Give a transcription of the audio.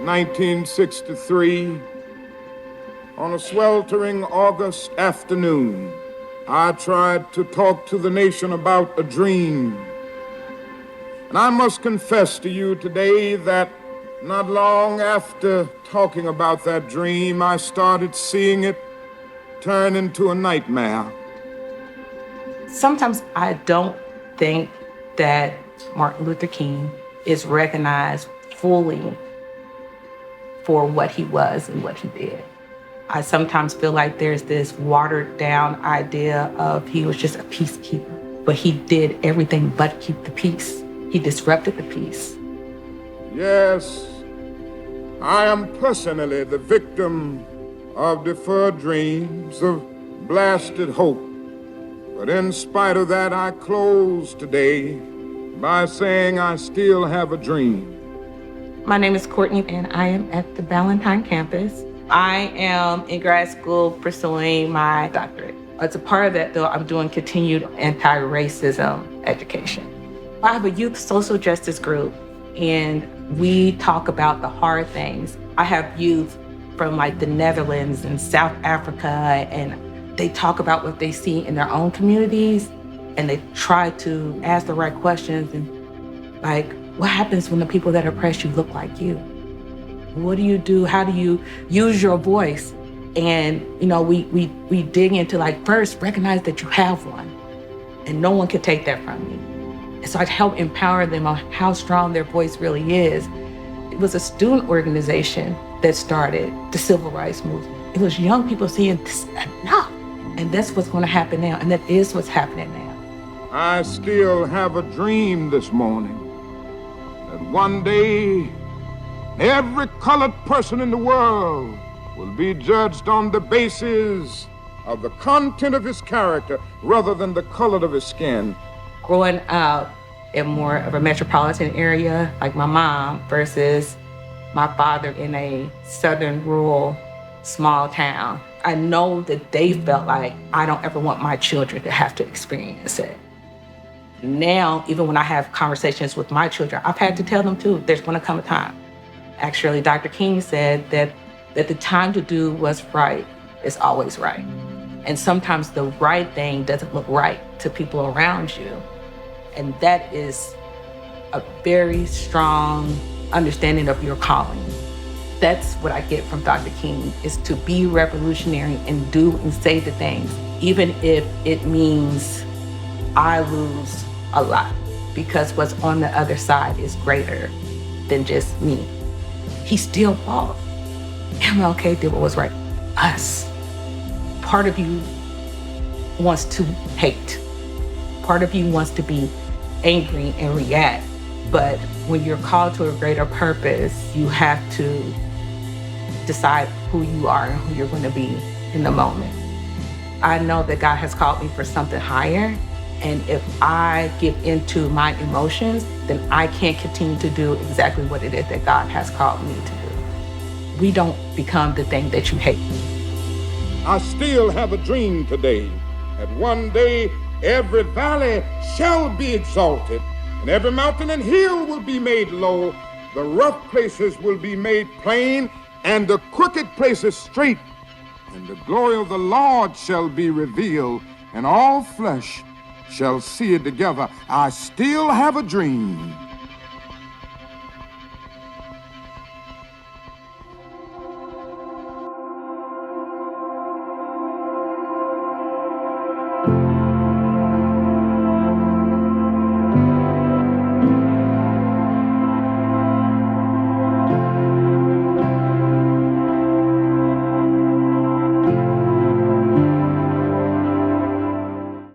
1963, on a sweltering August afternoon, I tried to talk to the nation about a dream. And I must confess to you today that not long after talking about that dream, I started seeing it turn into a nightmare. Sometimes I don't think that Martin Luther King is recognized fully for what he was and what he did. I sometimes feel like there's this watered down idea of he was just a peacekeeper, but he did everything but keep the peace. He disrupted the peace. Yes, I am personally the victim of deferred dreams, of blasted hope. But in spite of that, I close today by saying I still have a dream. My name is Courtney, and I am at the Ballantyne campus. I am in grad school pursuing my doctorate. As a part of that, though, I'm doing continued anti-racism education. I have a youth social justice group, and we talk about the hard things. I have youth from like the Netherlands and South Africa, and they talk about what they see in their own communities, and they try to ask the right questions. And like, what happens when the people that oppress you look like you? What do you do? How do you use your voice? And, you know, we dig into like, first, recognize that you have one, and no one can take that from you. And so I help empower them on how strong their voice really is. It was a student organization that started the civil rights movement. It was young people saying, this is enough. And that's what's going to happen now. And that is what's happening now. I still have a dream this morning that one day every colored person in the world will be judged on the basis of the content of his character rather than the color of his skin. Growing up in more of a metropolitan area, like my mom, versus my father in a southern rural small town, I know that they felt like I don't ever want my children to have to experience it. Now, even when I have conversations with my children, I've had to tell them too, there's gonna come a time. Actually, Dr. King said that the time to do what's right is always right. And sometimes the right thing doesn't look right to people around you. And that is a very strong understanding of your calling. That's what I get from Dr. King, is to be revolutionary and do and say the things, even if it means I lose a lot, because what's on the other side is greater than just me. He still fought. MLK did what was right. Us. Part of you wants to hate. Part of you wants to be angry and react. But when you're called to a greater purpose, you have to decide who you are and who you're going to be in the moment. I know that God has called me for something higher. And if I give into my emotions, then I can't continue to do exactly what it is that God has called me to do. We don't become the thing that you hate. I still have a dream today that one day every valley shall be exalted, and every mountain and hill will be made low. The rough places will be made plain, and the crooked places straight. And the glory of the Lord shall be revealed, and all flesh shall see it together. I still have a dream.